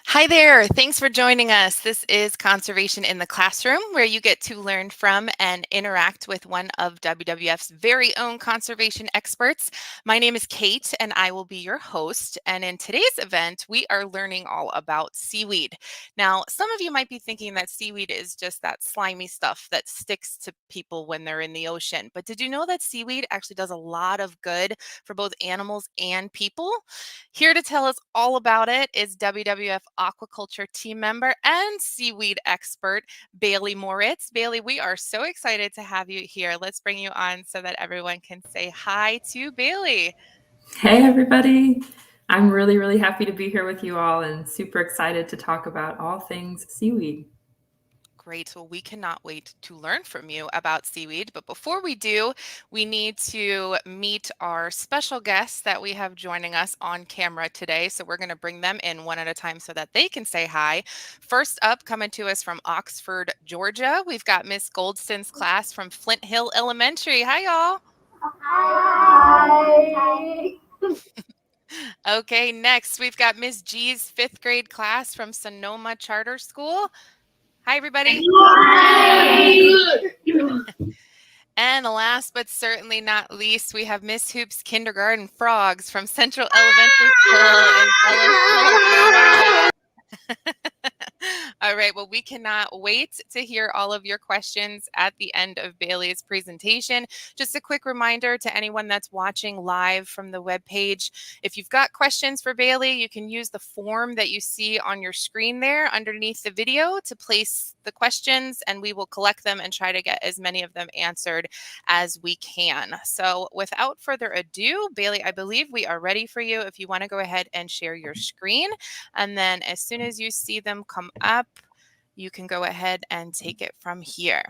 Hi there. Thanks for joining us. This is Conservation in the Classroom, where you get to learn from and interact with one of WWF's very own conservation experts. My name is Kate, and I will be your host. And in today's event, we are learning all about seaweed. Now, some of you might be thinking that seaweed is just that slimy stuff that sticks to people when they're in the ocean. But did you know that seaweed actually does a lot of good for both animals and people? Here to tell us all about it is WWF Aquaculture team member and seaweed expert, Bailey Moritz. Bailey, we are so excited to have you here. Let's bring you on so that everyone can say hi to Bailey. Hey, everybody. I'm really happy to be here with you all and super excited to talk about all things seaweed. Great. Well, we cannot wait to learn from you about seaweed. But before we do, we need to meet our special guests that we have joining us on camera today. So we're going to bring them in one at a time so that they can say hi. First up, coming to us from Oxford, Georgia, we've got Miss Goldston's class from Flint Hill Elementary. Hi, y'all. Hi. Okay, next we've got Miss G's fifth grade class from Sonoma Charter School. Hi, everybody. And last but certainly not least, we have Miss Hoop's Kindergarten Frogs from Central Elementary School in Ellisville, Colorado. All right, well, we cannot wait to hear all of your questions at the end of Bailey's presentation. Just a quick reminder to anyone that's watching live from the webpage, if you've got questions for Bailey, you can use the form that you see on your screen there underneath the video to place the questions, and we will collect them and try to get as many of them answered as we can. So without further ado, Bailey, I believe we are ready for you. If you want to go ahead and share your screen, and then as soon as you see them come up, you can go ahead and take it from here.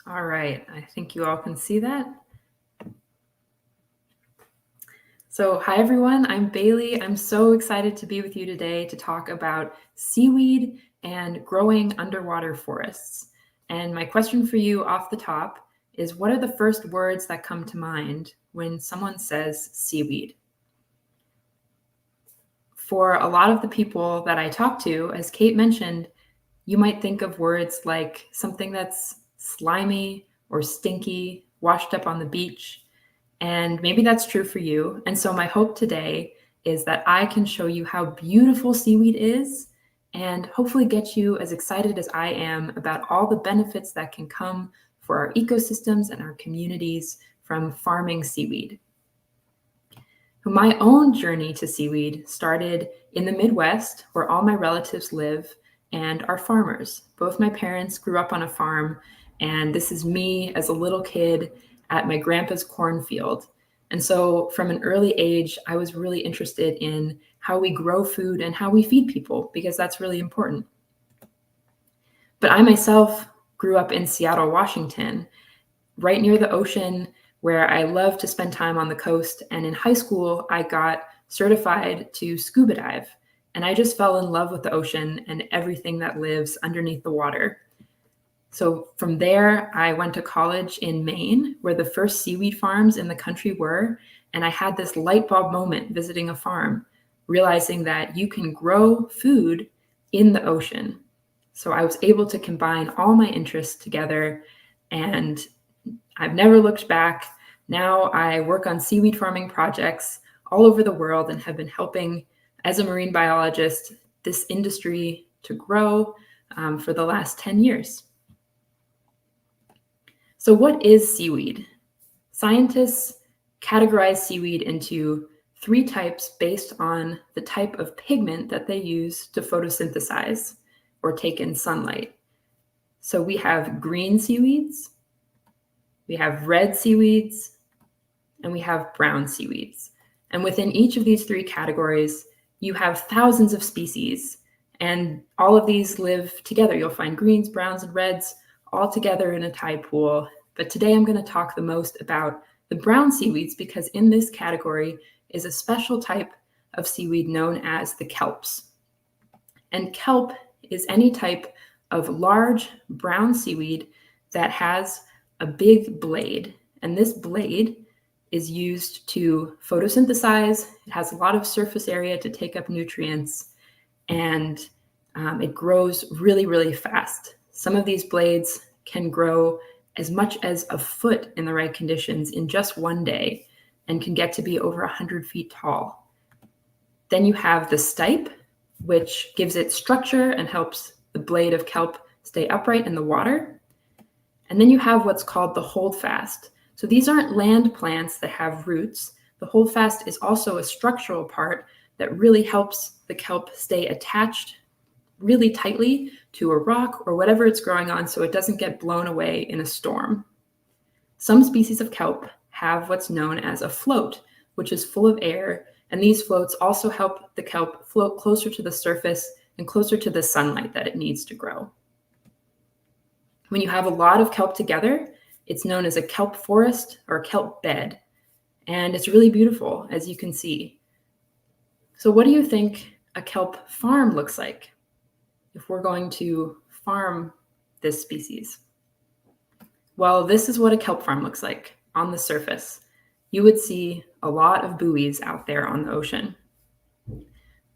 All right, I think you all can see that. So, hi everyone, I'm Bailey. I'm so excited to be with you today to talk about seaweed and growing underwater forests. And my question for you off the top is, what are the first words that come to mind when someone says seaweed? For a lot of the people that I talk to, as Kate mentioned, you might think of words like something that's slimy or stinky, washed up on the beach. And maybe that's true for you. And so my hope today is that I can show you how beautiful seaweed is and hopefully get you as excited as I am about all the benefits that can come for our ecosystems and our communities from farming seaweed. My own journey to seaweed started in the Midwest, where all my relatives live and are farmers. Both my parents grew up on a farm, and this is me as a little kid at my grandpa's cornfield. And so from an early age, I was really interested in how we grow food and how we feed people, because that's really important. But I myself grew up in Seattle, Washington, right near the ocean, where I love to spend time on the coast. And in high school, I got certified to scuba dive. And I just fell in love with the ocean and everything that lives underneath the water. So from there, I went to college in Maine, where the first seaweed farms in the country were. And I had this light bulb moment visiting a farm, realizing that you can grow food in the ocean. So I was able to combine all my interests together, and I've never looked back. Now I work on seaweed farming projects all over the world and have been helping, as a marine biologist, this industry to grow for the last 10 years. So what is seaweed? Scientists categorize seaweed into 3 types based on the type of pigment that they use to photosynthesize or take in sunlight. So we have green seaweeds, we have red seaweeds, and we have brown seaweeds. And within each of these 3 categories, you have thousands of species, and all of these live together. You'll find greens, browns, and reds all together in a tide pool. But today I'm going to talk the most about the brown seaweeds, because in this category is a special type of seaweed known as the kelps. And kelp is any type of large brown seaweed that has a big blade, and this blade is used to photosynthesize. It has a lot of surface area to take up nutrients, and it grows really, really fast. Some of these blades can grow as much as a foot in the right conditions in just one day and can get to be over 100 feet tall. Then you have the stipe, which gives it structure and helps the blade of kelp stay upright in the water. And then you have what's called the holdfast. So these aren't land plants that have roots. The holdfast is also a structural part that really helps the kelp stay attached really tightly to a rock or whatever it's growing on so it doesn't get blown away in a storm. Some species of kelp have what's known as a float, which is full of air, and these floats also help the kelp float closer to the surface and closer to the sunlight that it needs to grow. When you have a lot of kelp together, it's known as a kelp forest or kelp bed, and it's really beautiful, as you can see. So what do you think a kelp farm looks like if we're going to farm this species? Well, this is what a kelp farm looks like on the surface. You would see a lot of buoys out there on the ocean.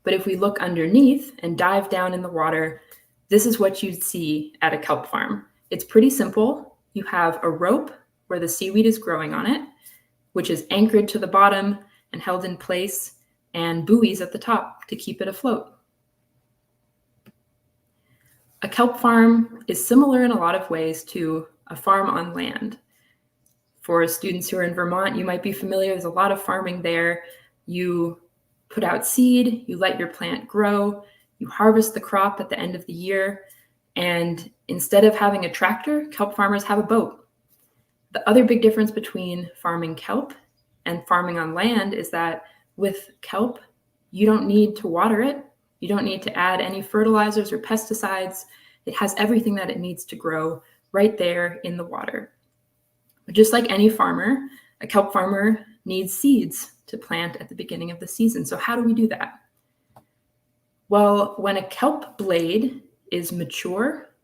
But if we look underneath and dive down in the water, this is what you'd see at a kelp farm. It's pretty simple. You have a rope where the seaweed is growing on it, which is anchored to the bottom and held in place, and buoys at the top to keep it afloat. A kelp farm is similar in a lot of ways to a farm on land. For students who are in Vermont, you might be familiar, there's a lot of farming there. You put out seed, you let your plant grow, you harvest the crop at the end of the year, and instead of having a tractor, kelp farmers have a boat. The other big difference between farming kelp and farming on land is that with kelp, you don't need to water it. You don't need to add any fertilizers or pesticides. It has everything that it needs to grow right there in the water. But just like any farmer, a kelp farmer needs seeds to plant at the beginning of the season. So how do we do that? Well, when a kelp blade is mature,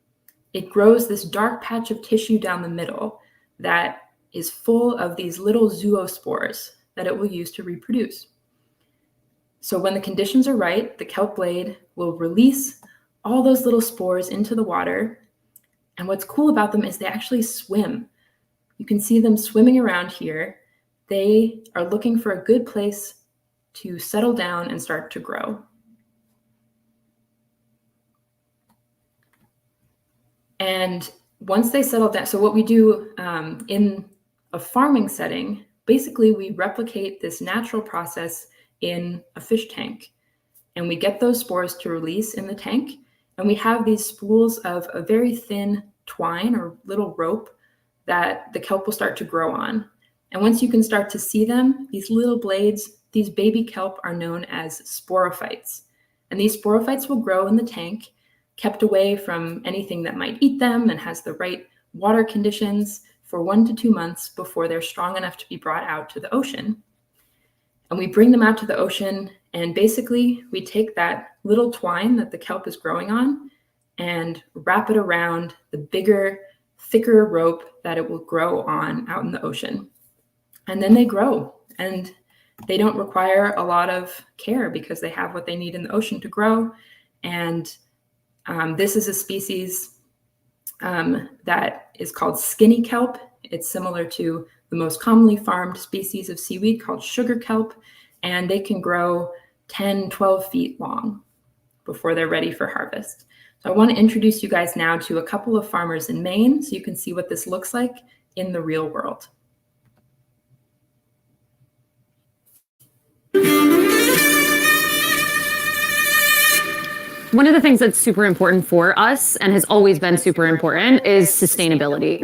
it grows this dark patch of tissue down the middle that is full of these little zoospores that it will use to reproduce. So when the conditions are right, the kelp blade will release all those little spores into the water. And what's cool about them is they actually swim. You can see them swimming around here. They are looking for a good place to settle down and start to grow. And once they settle down, so what we do in a farming setting, basically we replicate this natural process in a fish tank. And we get those spores to release in the tank. And we have these spools of a very thin twine or little rope that the kelp will start to grow on. And once you can start to see them, these little blades, these baby kelp are known as sporophytes. And these sporophytes will grow in the tank, kept away from anything that might eat them and has the right water conditions for 1 to 2 months before they're strong enough to be brought out to the ocean. And we bring them out to the ocean, and basically we take that little twine that the kelp is growing on and wrap it around the bigger, thicker rope that it will grow on out in the ocean. And then they grow, and they don't require a lot of care because they have what they need in the ocean to grow. And this is a species that is called skinny kelp. It's similar to the most commonly farmed species of seaweed called sugar kelp, and they can grow 10, 12 feet long before they're ready for harvest. So I want to introduce you guys now to a couple of farmers in Maine so you can see what this looks like in the real world. One of the things that's super important for us and has always been super important is sustainability.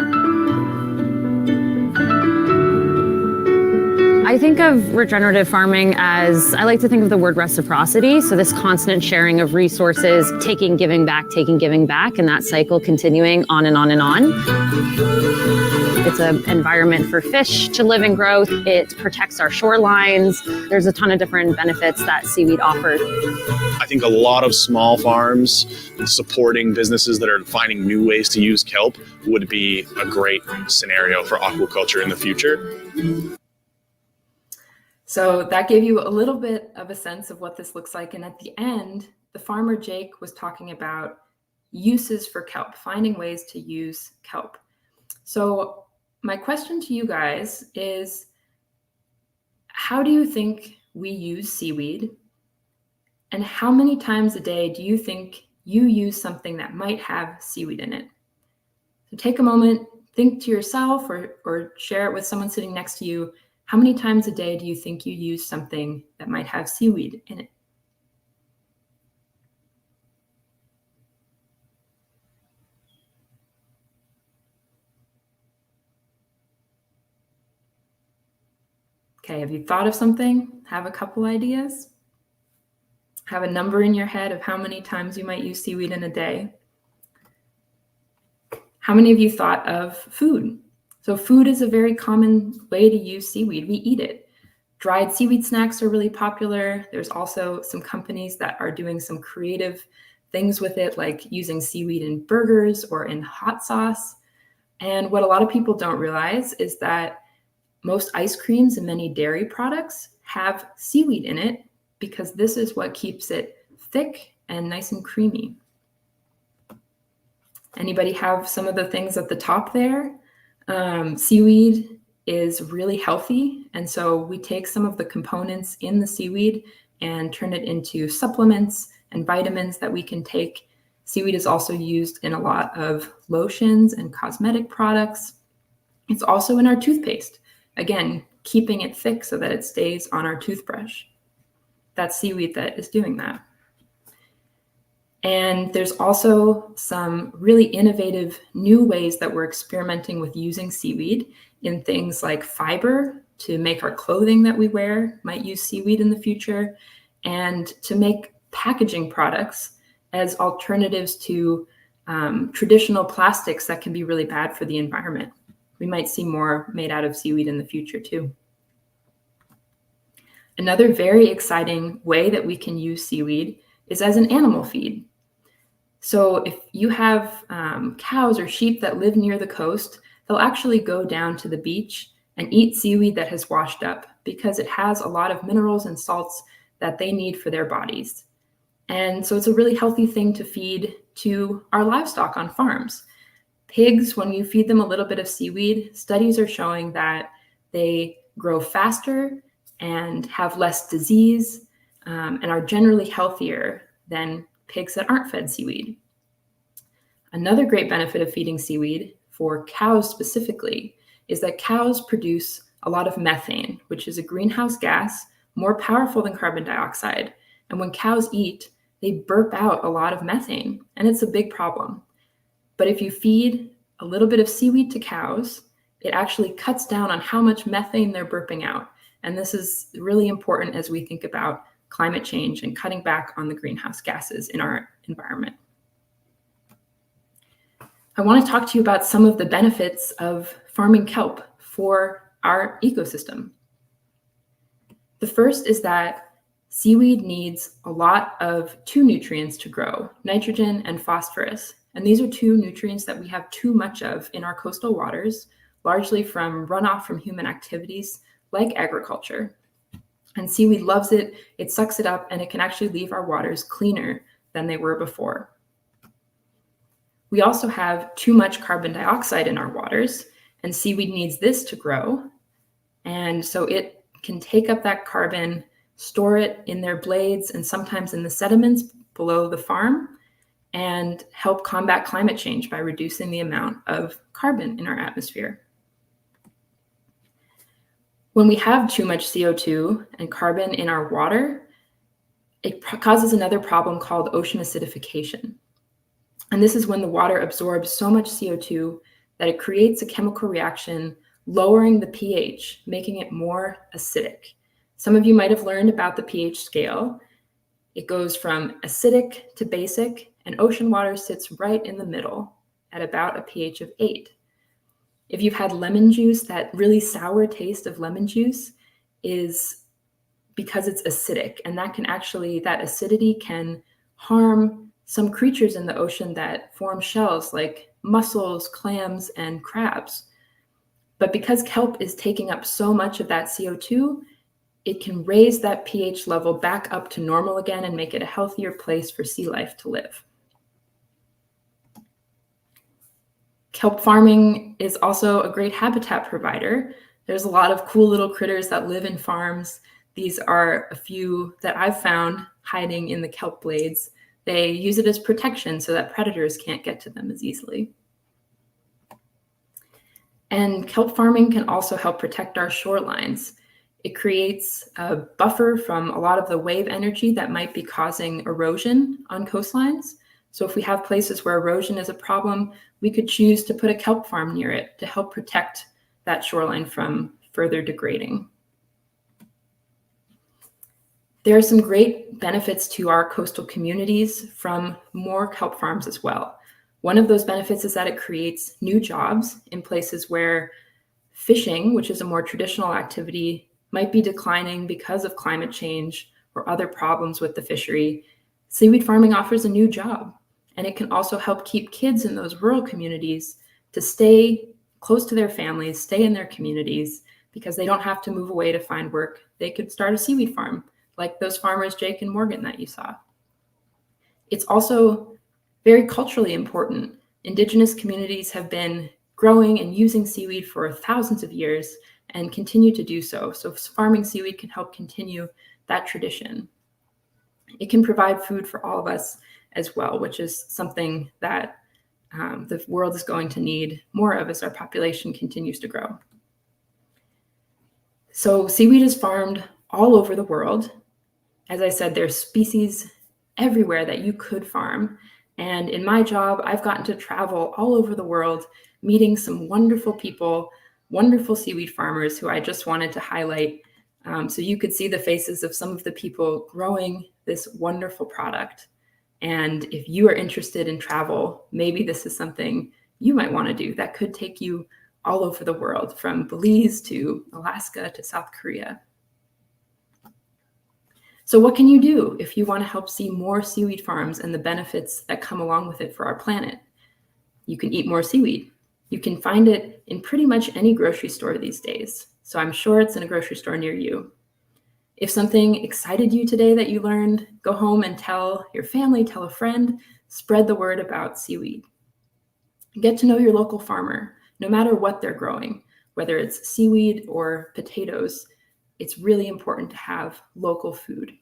I think of regenerative farming as, I like to think of the word reciprocity. So this constant sharing of resources, taking, giving back, and that cycle continuing on and on and on. It's an environment for fish to live and grow. It protects our shorelines. There's a ton of different benefits that seaweed offers. I think a lot of small farms supporting businesses that are finding new ways to use kelp would be a great scenario for aquaculture in the future. So that gave you a little bit of a sense of what this looks like. And at the end, the farmer Jake was talking about uses for kelp, finding ways to use kelp. So my question to you guys is, how do you think we use seaweed? And how many times a day do you think you use something that might have seaweed in it? So take a moment, think to yourself or share it with someone sitting next to you. How many times a day do you think you use something that might have seaweed in it? Okay, have you thought of something? Have a couple ideas? Have a number in your head of how many times you might use seaweed in a day? How many of you thought of food? So food is a very common way to use seaweed. We eat it. Dried seaweed snacks are really popular. There's also some companies that are doing some creative things with it, like using seaweed in burgers or in hot sauce. And what a lot of people don't realize is that most ice creams and many dairy products have seaweed in it because this is what keeps it thick and nice and creamy. Anybody have some of the things at the top there? Seaweed is really healthy. And so we take some of the components in the seaweed and turn it into supplements and vitamins that we can take. Seaweed is also used in a lot of lotions and cosmetic products. It's also in our toothpaste. Again, keeping it thick so that it stays on our toothbrush. That's seaweed that is doing that. And there's also some really innovative new ways that we're experimenting with using seaweed in things like fiber to make our clothing that we wear might use seaweed in the future, and to make packaging products as alternatives to traditional plastics that can be really bad for the environment. We might see more made out of seaweed in the future too. Another very exciting way that we can use seaweed is as an animal feed. So if you have cows or sheep that live near the coast, they'll actually go down to the beach and eat seaweed that has washed up because it has a lot of minerals and salts that they need for their bodies. And so it's a really healthy thing to feed to our livestock on farms. Pigs, when you feed them a little bit of seaweed, studies are showing that they grow faster and have less disease and are generally healthier than pigs that aren't fed seaweed. Another great benefit of feeding seaweed for cows specifically is that cows produce a lot of methane, which is a greenhouse gas more powerful than carbon dioxide. And when cows eat, they burp out a lot of methane, and it's a big problem. But if you feed a little bit of seaweed to cows, it actually cuts down on how much methane they're burping out. And this is really important as we think about climate change and cutting back on the greenhouse gases in our environment. I want to talk to you about some of the benefits of farming kelp for our ecosystem. The first is that seaweed needs a lot of two nutrients to grow, nitrogen and phosphorus. And these are two nutrients that we have too much of in our coastal waters, largely from runoff from human activities like agriculture. And seaweed loves it, it sucks it up, and it can actually leave our waters cleaner than they were before. We also have too much carbon dioxide in our waters, and seaweed needs this to grow. And so it can take up that carbon, store it in their blades and sometimes in the sediments below the farm, and help combat climate change by reducing the amount of carbon in our atmosphere. When we have too much CO2 and carbon in our water, it causes another problem called ocean acidification. And this is when the water absorbs so much CO2 that it creates a chemical reaction, lowering the pH, making it more acidic. Some of you might have learned about the pH scale. It goes from acidic to basic, and ocean water sits right in the middle at about a pH of 8. If you've had lemon juice, that really sour taste of lemon juice is because it's acidic, and that acidity can harm some creatures in the ocean that form shells like mussels, clams, and crabs. But because kelp is taking up so much of that CO2, it can raise that pH level back up to normal again and make it a healthier place for sea life to live. Kelp farming is also a great habitat provider. There's a lot of cool little critters that live in farms. These are a few that I've found hiding in the kelp blades. They use it as protection so that predators can't get to them as easily. And kelp farming can also help protect our shorelines. It creates a buffer from a lot of the wave energy that might be causing erosion on coastlines. So if we have places where erosion is a problem, we could choose to put a kelp farm near it to help protect that shoreline from further degrading. There are some great benefits to our coastal communities from more kelp farms as well. One of those benefits is that it creates new jobs in places where fishing, which is a more traditional activity, might be declining because of climate change or other problems with the fishery. Seaweed farming offers a new job, and it can also help keep kids in those rural communities to stay close to their families, stay in their communities, because they don't have to move away to find work. They could start a seaweed farm, like those farmers Jake and Morgan that you saw. It's also very culturally important. Indigenous communities have been growing and using seaweed for thousands of years and continue to do so. So farming seaweed can help continue that tradition. It can provide food for all of us as well, which is something that the world is going to need more of as our population continues to grow. So seaweed is farmed all over the world. As I said, there's species everywhere that you could farm. And in my job, I've gotten to travel all over the world, meeting some wonderful people, wonderful seaweed farmers who I just wanted to highlight so you could see the faces of some of the people growing this wonderful product. And if you are interested in travel, maybe this is something you might want to do that could take you all over the world, from Belize to Alaska to South Korea. So what can you do if you want to help see more seaweed farms and the benefits that come along with it for our planet? You can eat more seaweed. You can find it in pretty much any grocery store these days. So I'm sure it's in a grocery store near you. If something excited you today that you learned, go home and tell your family, tell a friend, spread the word about seaweed. Get to know your local farmer, no matter what they're growing, whether it's seaweed or potatoes. It's really important to have local food.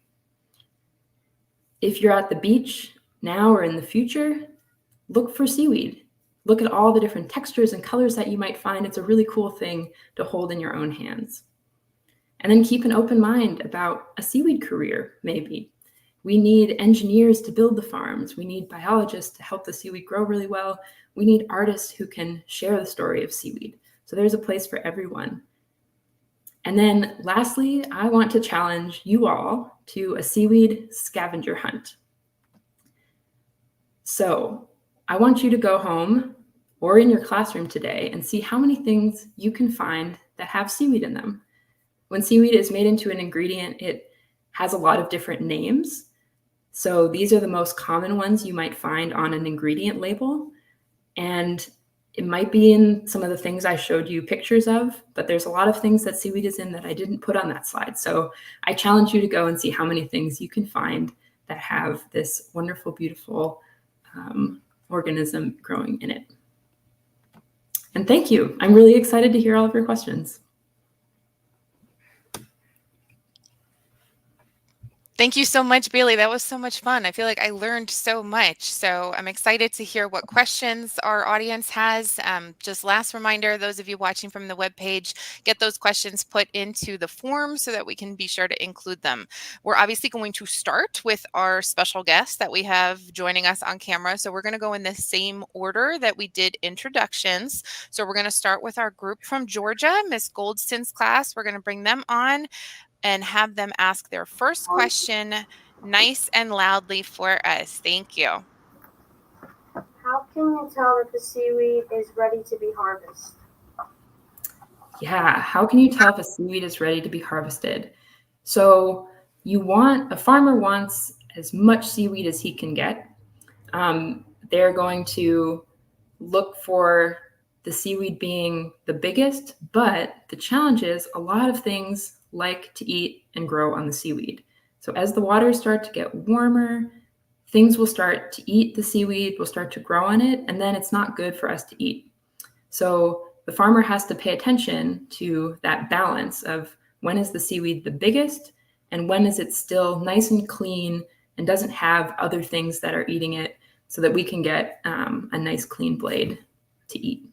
If you're at the beach now or in the future, look for seaweed. Look at all the different textures and colors that you might find. It's a really cool thing to hold in your own hands. And then keep an open mind about a seaweed career, maybe. We need engineers to build the farms. We need biologists to help the seaweed grow really well. We need artists who can share the story of seaweed. So there's a place for everyone. And then lastly, I want to challenge you all to a seaweed scavenger hunt. So I want you to go home or in your classroom today and see how many things you can find that have seaweed in them. When seaweed is made into an ingredient, it has a lot of different names. So these are the most common ones you might find on an ingredient label. And it might be in some of the things I showed you pictures of, but there's a lot of things that seaweed is in that I didn't put on that slide. So I challenge you to go and see how many things you can find that have this wonderful, beautiful organism growing in it. And thank you. I'm really excited to hear all of your questions. Thank you so much, Bailey. That was so much fun. I feel like I learned so much. So I'm excited to hear what questions our audience has. Just last reminder, those of you watching from the webpage, get those questions put into the form so that we can be sure to include them. We're obviously going to start with our special guest that we have joining us on camera. So we're going to go in the same order that we did introductions. So we're going to start with our group from Georgia, Miss Goldston's class. We're going to bring them on and have them ask their first question nice and loudly for us. Thank you. How can you tell that the seaweed is ready to be harvested? Yeah, how can you tell if a seaweed is ready to be harvested? So a farmer wants as much seaweed as he can get. They're going to look for the seaweed being the biggest, but the challenge is a lot of things like to eat and grow on the seaweed. So as the waters start to get warmer, things will start to eat the seaweed, will start to grow on it, and then it's not good for us to eat. So the farmer has to pay attention to that balance of when is the seaweed the biggest and when is it still nice and clean and doesn't have other things that are eating it, so that we can get a nice clean blade to eat.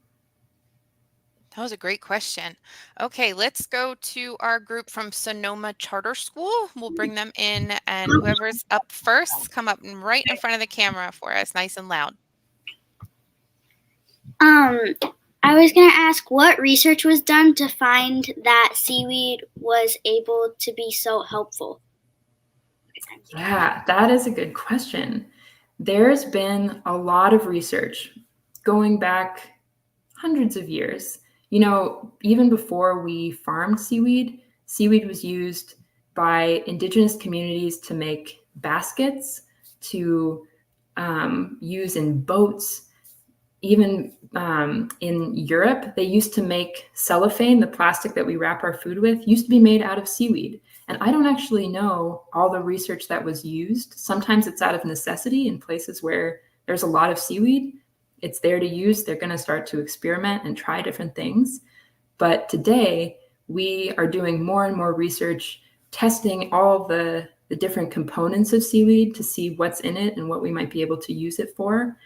That was a great question. Okay, let's go to our group from Sonoma Charter School. We'll bring them in, and whoever's up first, come up right in front of the camera for us, nice and loud. I was going to ask what research was done to find that seaweed was able to be so helpful. Yeah, that is a good question. There's been a lot of research going back hundreds of years. You know, even before we farmed seaweed, seaweed was used by indigenous communities to make baskets, to use in boats. Even in Europe, they used to make cellophane, the plastic that we wrap our food with, used to be made out of seaweed. And I don't actually know all the research that was used. Sometimes it's out of necessity in places where there's a lot of seaweed. It's there to use. They're going to start to experiment and try different things. But today, we are doing more and more research, testing all the different components of seaweed to see what's in it and what we might be able to use it for.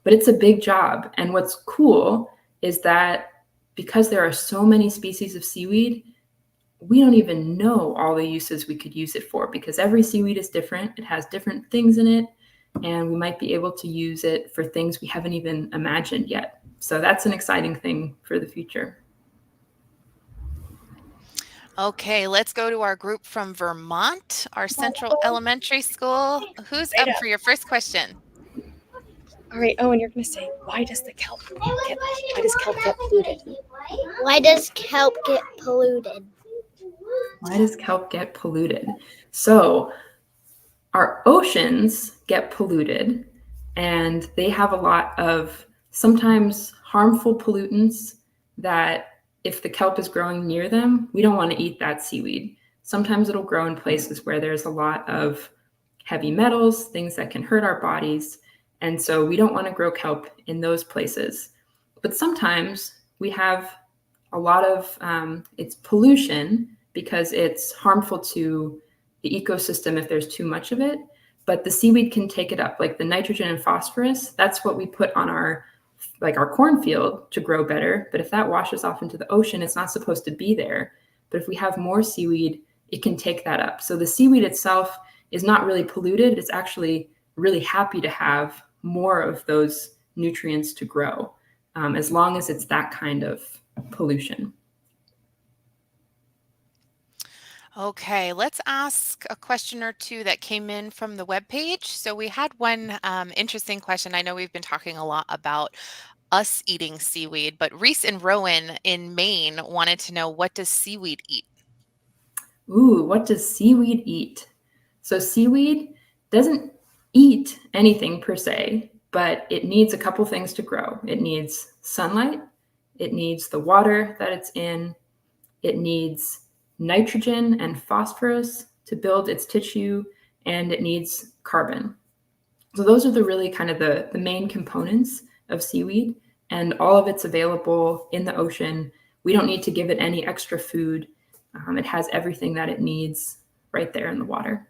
But it's a big job. And what's cool is that because there are so many species of seaweed, we don't even know all the uses we could use it for, because every seaweed is different. It has different things in it, and we might be able to use it for things we haven't even imagined yet. So that's an exciting thing for the future. Okay, let's go to our group from Vermont, our Central Elementary School. Who's up for your first question? All right, Owen, you're going to say, why does kelp get polluted? Why does kelp get polluted? Why does kelp get polluted? So our oceans get polluted, and they have a lot of sometimes harmful pollutants that if the kelp is growing near them, we don't want to eat that seaweed. Sometimes it'll grow in places where there's a lot of heavy metals, things that can hurt our bodies. And so we don't want to grow kelp in those places. But sometimes we have a lot of it's pollution because it's harmful to the ecosystem if there's too much of it. But the seaweed can take it up, like the nitrogen and phosphorus. That's what we put on our cornfield to grow better. But if that washes off into the ocean, it's not supposed to be there. But if we have more seaweed, it can take that up. So the seaweed itself is not really polluted. It's actually really happy to have more of those nutrients to grow, as long as it's that kind of pollution. Okay, let's ask a question or two that came in from the webpage. So we had one interesting question. I know we've been talking a lot about us eating seaweed, but Reese and Rowan in Maine wanted to know, what does seaweed eat? Ooh, what does seaweed eat? So seaweed doesn't eat anything per se, but it needs a couple things to grow. It needs sunlight, it needs the water that it's in, it needs nitrogen and phosphorus to build its tissue, and it needs carbon. So those are the really kind of the main components of seaweed, and all of it's available in the ocean. We don't need to give it any extra food. It has everything that it needs right there in the water.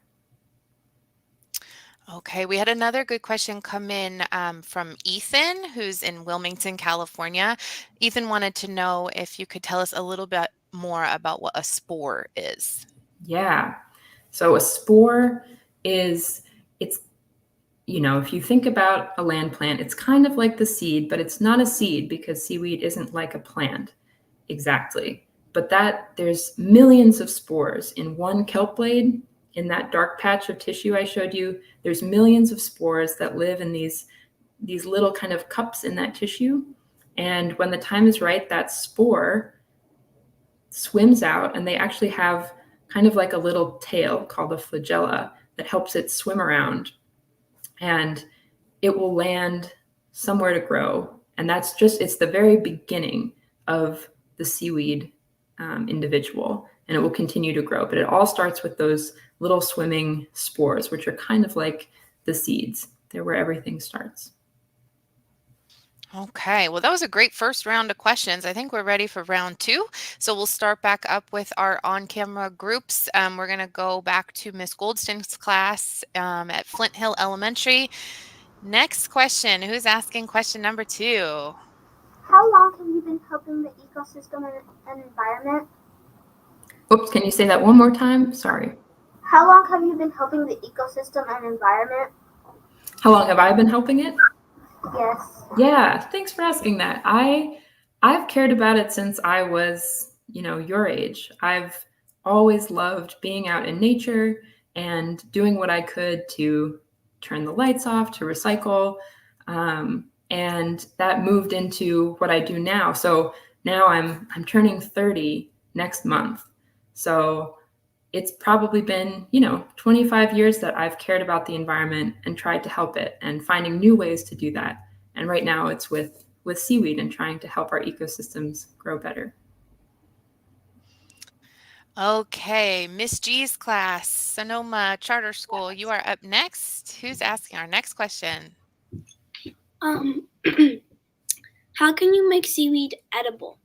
Okay, we had another good question come in from Ethan, who's in Wilmington, California. Ethan wanted to know if you could tell us a little bit more about what a spore is. Yeah. So a spore is, if you think about a land plant, it's kind of like the seed, but it's not a seed because seaweed isn't like a plant exactly. But there's millions of spores in one kelp blade. In that dark patch of tissue I showed you, there's millions of spores that live in these little kind of cups in that tissue. And when the time is right, that spore swims out, and they actually have kind of like a little tail called a flagella that helps it swim around, and it will land somewhere to grow. And it's the very beginning of the seaweed individual, and it will continue to grow. But it all starts with those little swimming spores, which are kind of like the seeds. They're where everything starts. Okay, well, that was a great first round of questions. I think we're ready for round 2. So we'll start back up with our on-camera groups. We're going to go back to Miss Goldston's class at Flint Hill Elementary. Next question, who's asking question number 2? How long have you been helping the ecosystem and environment? Oops, can you say that one more time? Sorry. How long have you been helping the ecosystem and environment? How long have I been helping it? Yes. Yeah, thanks for asking that. I've cared about it since I was, your age. I've always loved being out in nature and doing what I could to turn the lights off, to recycle. And that moved into what I do now. So now I'm turning 30 next month. So it's probably been, 25 years that I've cared about the environment and tried to help it and finding new ways to do that. And right now it's with seaweed and trying to help our ecosystems grow better. Okay, Miss G's class, Sonoma Charter School, you are up next. Who's asking our next question? How can you make seaweed edible?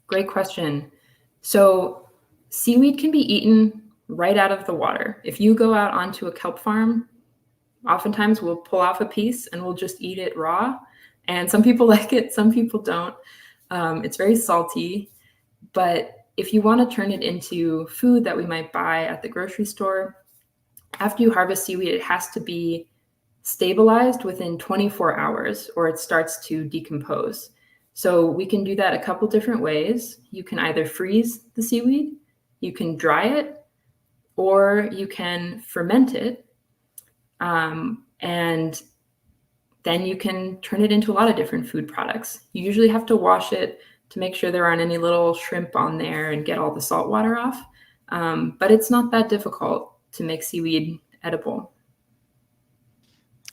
Great question. So seaweed can be eaten right out of the water. If you go out onto a kelp farm, oftentimes we'll pull off a piece and we'll just eat it raw. And some people like it, some people don't. It's very salty, but if you want to turn it into food that we might buy at the grocery store, after you harvest seaweed, it has to be stabilized within 24 hours or it starts to decompose. So we can do that a couple different ways. You can either freeze the seaweed, you can dry it, or you can ferment it. And then you can turn it into a lot of different food products. You usually have to wash it to make sure there aren't any little shrimp on there and get all the salt water off. But it's not that difficult to make seaweed edible.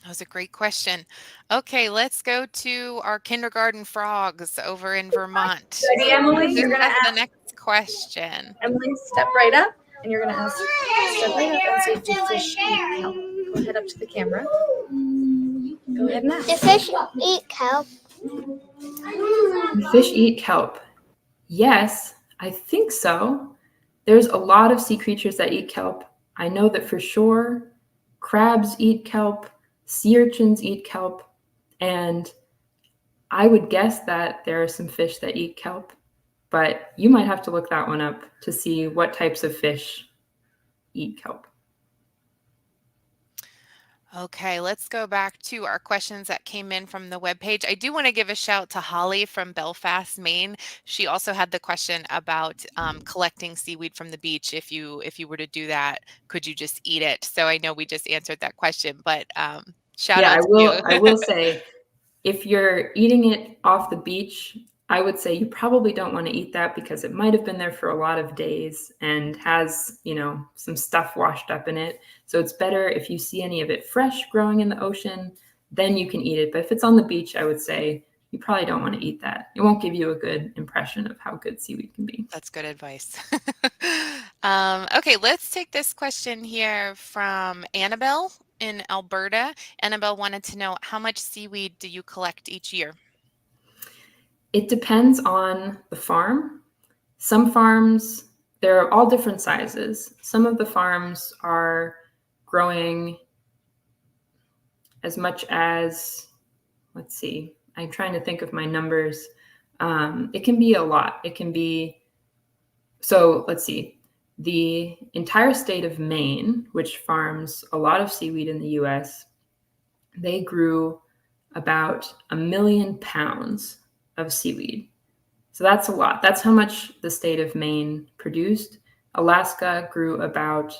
That was a great question. Okay, let's go to our kindergarten frogs over in Vermont. Ready, Emily? Who's You're gonna got the ask next question. Emily, step right up, and you're gonna ask. Step right up and say, "Do fish eat kelp?" Go ahead up to the camera. Go ahead and ask. Do fish eat kelp? Do fish eat kelp? Yes, I think so. There's a lot of sea creatures that eat kelp. I know that for sure. Crabs eat kelp, sea urchins eat kelp, and I would guess that there are some fish that eat kelp, but you might have to look that one up to see what types of fish eat kelp. Okay, let's go back to our questions that came in from the webpage. I do want to give a shout to Holly from Belfast, Maine. She also had the question about collecting seaweed from the beach. If you were to do that, could you just eat it? So I know we just answered that question, but shout out to you. I will say, if you're eating it off the beach, I would say you probably don't want to eat that because it might have been there for a lot of days and has, some stuff washed up in it. So it's better if you see any of it fresh growing in the ocean, then you can eat it. But if it's on the beach, I would say you probably don't want to eat that. It won't give you a good impression of how good seaweed can be. That's good advice. Okay, let's take this question here from Annabelle in Alberta. Annabelle wanted to know, how much seaweed do you collect each year? It depends on the farm. Some farms, they're all different sizes. Some of the farms are growing as much as, let's see, I'm trying to think of my numbers. It can be a lot. It can be, so let's see, the entire state of Maine, which farms a lot of seaweed in the US, they grew about 1 million pounds of seaweed. So that's a lot. That's how much the state of Maine produced. Alaska grew about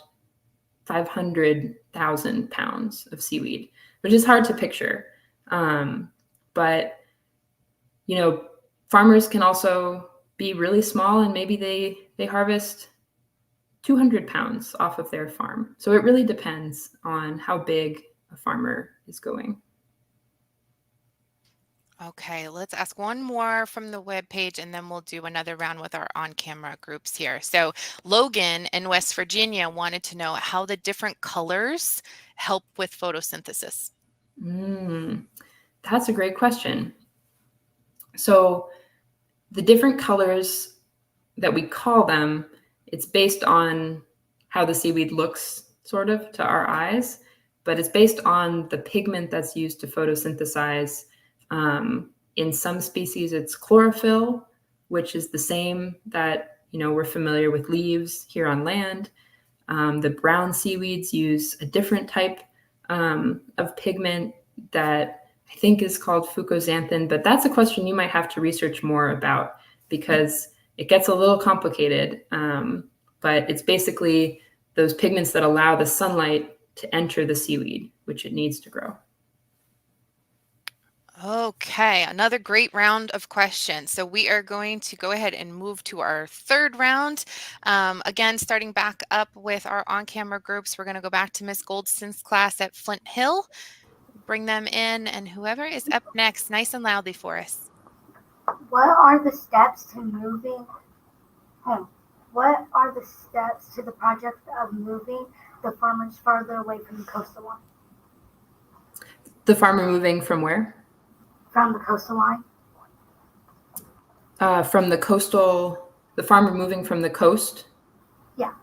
500,000 pounds of seaweed, which is hard to picture. But, farmers can also be really small, and maybe they harvest 200 pounds off of their farm. So it really depends on how big a farmer is going. Okay, let's ask one more from the webpage and then we'll do another round with our on-camera groups here. So Logan in West Virginia wanted to know how the different colors help with photosynthesis. That's a great question. So the different colors that we call them, it's based on how the seaweed looks sort of to our eyes, but it's based on the pigment that's used to photosynthesize. In some species, it's chlorophyll, which is the same that, we're familiar with leaves here on land. The brown seaweeds use a different type of pigment that I think is called fucoxanthin, but that's a question you might have to research more about because it gets a little complicated. But it's basically those pigments that allow the sunlight to enter the seaweed, which it needs to grow. Okay, another great round of questions. So we are going to go ahead and move to our third round. Again, starting back up with our on-camera groups, we're going to go back to Miss Goldston's class at Flint Hill. Bring them in, and whoever is up next, nice and loudly for us. What are the steps to moving? What are the steps to the project of moving the farmers farther away from the coastal line? The farmer moving from where? From the coastal line. From the coastal, the farmer moving from the coast? Yeah.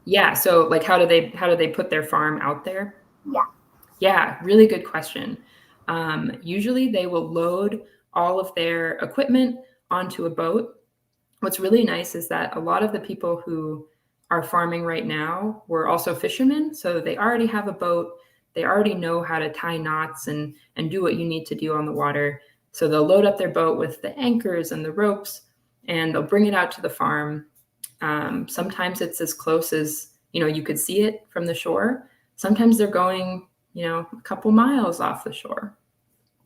Yeah, so like how do they put their farm out there? Yeah. Yeah, really good question. Usually they will load all of their equipment onto a boat. What's really nice is that a lot of the people who are farming right now were also fishermen, so they already have a boat. They already know how to tie knots and do what you need to do on the water. So they'll load up their boat with the anchors and the ropes, and they'll bring it out to the farm. Sometimes it's as close as, you could see it from the shore. Sometimes they're going, a couple miles off the shore.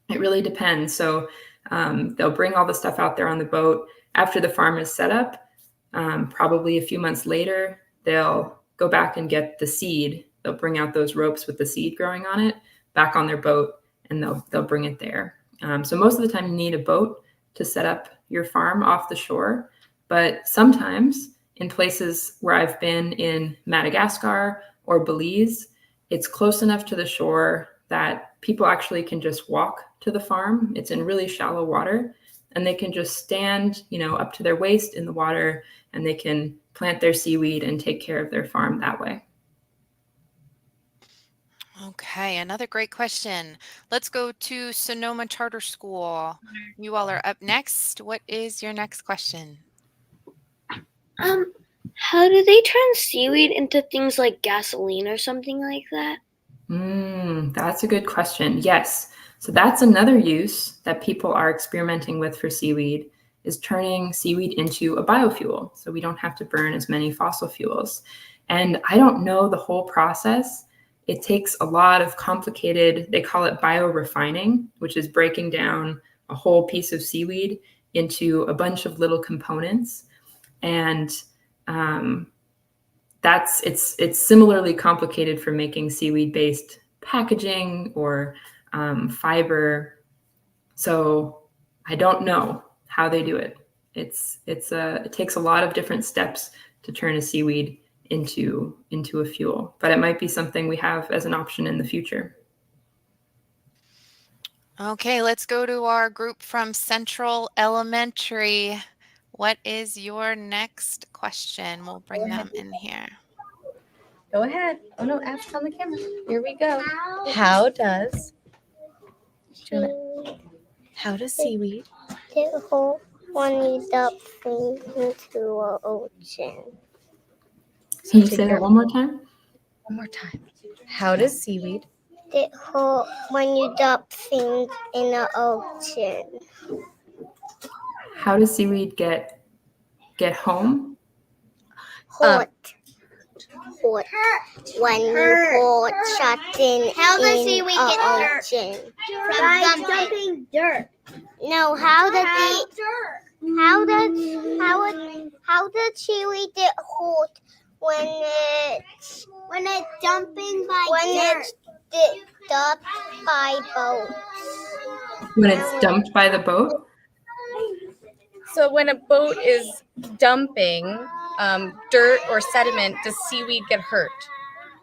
It really depends. So they'll bring all the stuff out there on the boat. After the farm is set up, probably a few months later, they'll go back and get the seed. They'll bring out those ropes with the seed growing on it back on their boat, and they'll bring it there. So most of the time you need a boat to set up your farm off the shore. But sometimes in places where I've been in Madagascar or Belize, it's close enough to the shore that people actually can just walk to the farm. It's in really shallow water, and they can just stand, up to their waist in the water, and they can plant their seaweed and take care of their farm that way. Okay, another great question. Let's go to Sonoma Charter School. You all are up next. What is your next question? How do they turn seaweed into things like gasoline or something like that? That's a good question. Yes. So that's another use that people are experimenting with for seaweed, is turning seaweed into a biofuel. So we don't have to burn as many fossil fuels. And I don't know the whole process. It takes a lot of complicated, they call it biorefining, which is breaking down a whole piece of seaweed into a bunch of little components. And it's similarly complicated for making seaweed-based packaging or fiber. So I don't know how they do it. It takes a lot of different steps to turn a seaweed into a fuel, but it might be something we have as an option in the future. Okay, let's go to our group from Central Elementary. What is your next question? We'll bring them in here. Go ahead. Oh no, ask on the camera. Here we go. How does seaweed Dig a hole when you dump things into an ocean. Can you say that one more time? One more time. How does seaweed Dig a hole when you dump things in the ocean. How does seaweed get home? Hot. When you hold something How does in seaweed a get dirt? ocean. By dumping dirt. No, how does it? how does seaweed get hurt when it's dumping it's dumped by boats? When it's dumped by the boat? So when a boat is dumping dirt or sediment, does seaweed get hurt?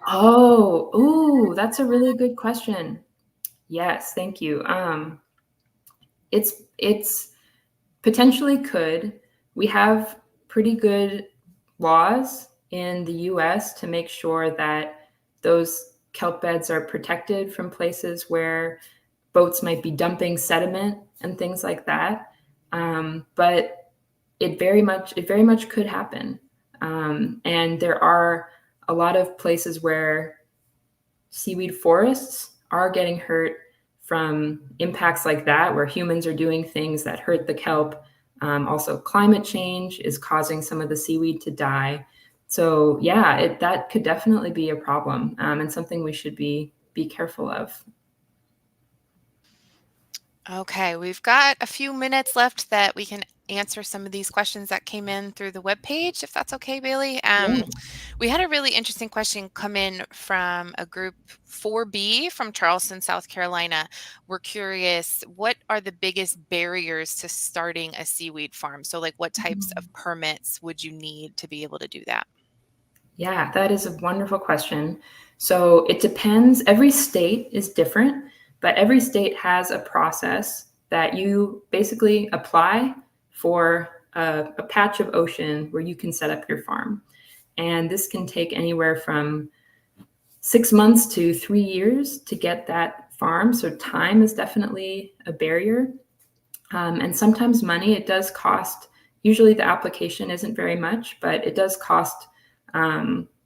Oh, ooh, that's a really good question. Yes, thank you. It's potentially could. We have pretty good laws in the US to make sure that those kelp beds are protected from places where boats might be dumping sediment and things like that. But it very much could happen. And there are a lot of places where seaweed forests are getting hurt from impacts like that, where humans are doing things that hurt the kelp. Also, climate change is causing some of the seaweed to die. So yeah, that could definitely be a problem, and something we should be careful of. Okay, we've got a few minutes left that we can answer some of these questions that came in through the webpage, if that's okay, Bailey. We had a really interesting question come in from a group 4B from Charleston, South Carolina. We're curious, what are the biggest barriers to starting a seaweed farm? So like what types of permits would you need to be able to do that? Yeah, that is a wonderful question. So it depends. Every state is different, but every state has a process that you basically apply for a patch of ocean where you can set up your farm. And this can take anywhere from 6 months to 3 years to get that farm. So time is definitely a barrier. And sometimes money. It does cost. Usually the application isn't very much, but it does cost, depending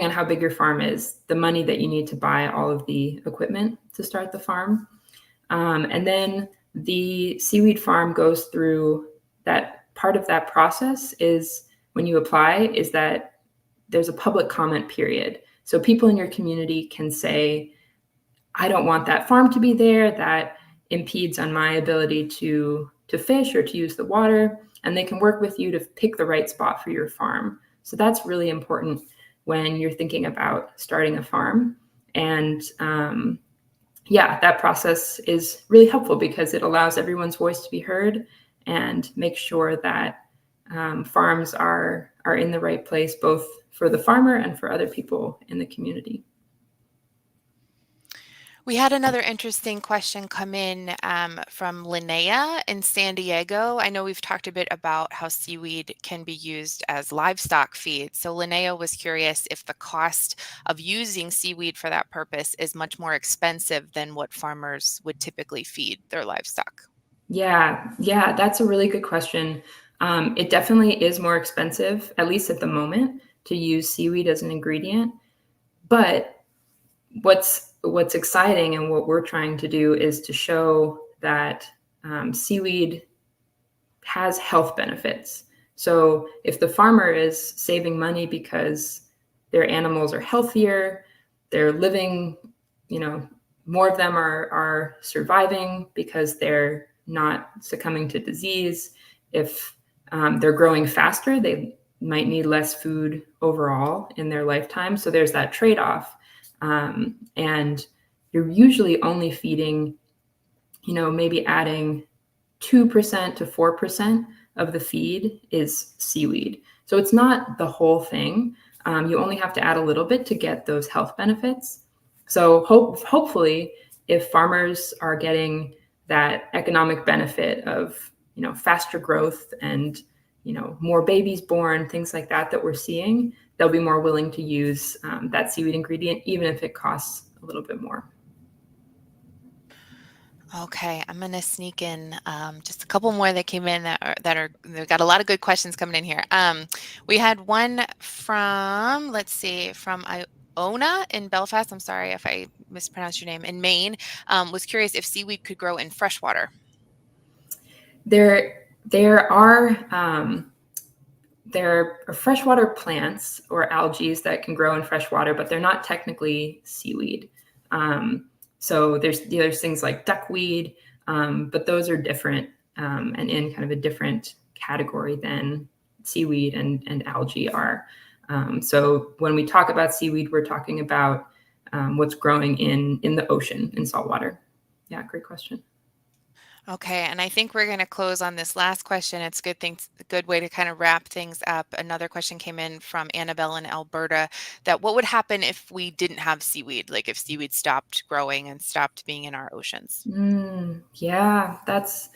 on how big your farm is, the money that you need to buy all of the equipment to start the farm. And then the seaweed farm goes through that. Part of that process is when you apply is that there's a public comment period. So people in your community can say, I don't want that farm to be there. That impedes on my ability to fish or to use the water. And they can work with you to pick the right spot for your farm. So that's really important when you're thinking about starting a farm. And that process is really helpful because it allows everyone's voice to be heard and make sure that farms are in the right place, both for the farmer and for other people in the community. We had another interesting question come in from Linnea in San Diego. I know we've talked a bit about how seaweed can be used as livestock feed. So Linnea was curious if the cost of using seaweed for that purpose is much more expensive than what farmers would typically feed their livestock. Yeah, that's a really good question. It definitely is more expensive, at least at the moment, to use seaweed as an ingredient. But what's exciting and what we're trying to do is to show that seaweed has health benefits. So if the farmer is saving money because their animals are healthier, they're living, more of them are surviving because they're not succumbing to disease. If they're growing faster, they might need less food overall in their lifetime. So there's that trade-off. And you're usually only feeding, maybe adding 2% to 4% of the feed is seaweed. So it's not the whole thing. You only have to add a little bit to get those health benefits. So hopefully, if farmers are getting that economic benefit of, faster growth and, more babies born, things like that we're seeing, they'll be more willing to use that seaweed ingredient, even if it costs a little bit more. Okay, I'm going to sneak in just a couple more that came in they've got a lot of good questions coming in here. We had one from Iona in Belfast. I'm sorry if I mispronounced your name. In Maine, was curious if seaweed could grow in freshwater. There are freshwater plants or algae that can grow in freshwater, but they're not technically seaweed. So there's things like duckweed, but those are different. and in kind of a different category than seaweed and algae are. So when we talk about seaweed, we're talking about what's growing in the ocean, in saltwater. Yeah, great question. Okay, and I think we're going to close on this last question. It's a good way to kind of wrap things up. Another question came in from Annabelle in Alberta, that what would happen if we didn't have seaweed, like if seaweed stopped growing and stopped being in our oceans? Yeah, that's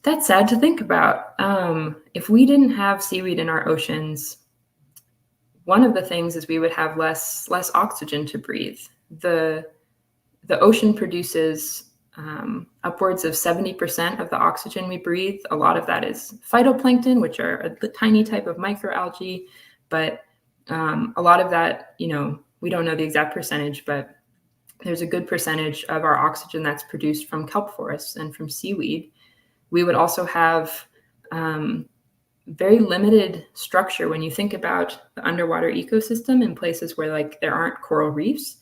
sad to think about. If we didn't have seaweed in our oceans, one of the things is we would have less oxygen to breathe. The ocean produces upwards of 70% of the oxygen we breathe. A lot of that is phytoplankton, which are a tiny type of microalgae, but a lot of that, we don't know the exact percentage, but there's a good percentage of our oxygen that's produced from kelp forests and from seaweed. We would also have very limited structure when you think about the underwater ecosystem in places where there aren't coral reefs.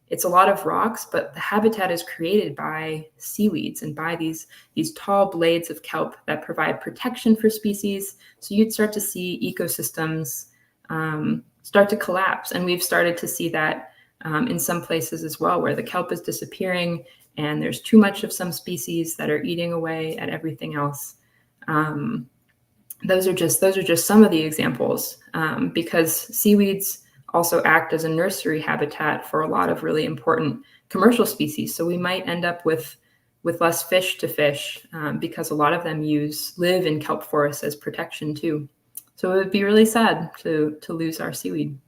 It's a lot of rocks, but the habitat is created by seaweeds and by these tall blades of kelp that provide protection for species. So you'd start to see ecosystems start to collapse. And we've started to see that in some places as well, where the kelp is disappearing and there's too much of some species that are eating away at everything else. Those are just some of the examples, because seaweeds also act as a nursery habitat for a lot of really important commercial species. So we might end up with less fish to fish because a lot of them live in kelp forests as protection too. So it would be really sad to lose our seaweed.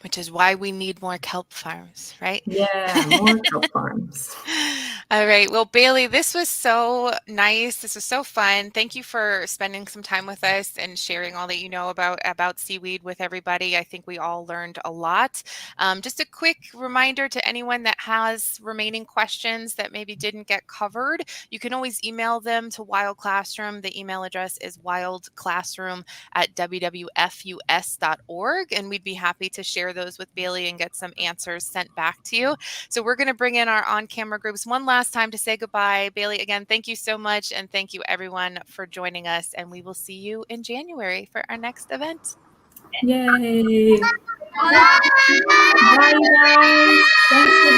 Which is why we need more kelp farms, right? Yeah, more kelp farms. All right. Well, Bailey, this was so nice. This was so fun. Thank you for spending some time with us and sharing all that you know about seaweed with everybody. I think we all learned a lot. Just a quick reminder to anyone that has remaining questions that maybe didn't get covered, you can always email them to Wild Classroom. The email address is wildclassroom@wwfus.org, and we'd be happy to share those with Bailey and get some answers sent back to you. So we're going to bring in our on-camera groups one last time to say goodbye. Bailey, again, thank you so much, and thank you everyone for joining us, and we will see you in January for our next event. Yay! Bye, guys. Thanks for being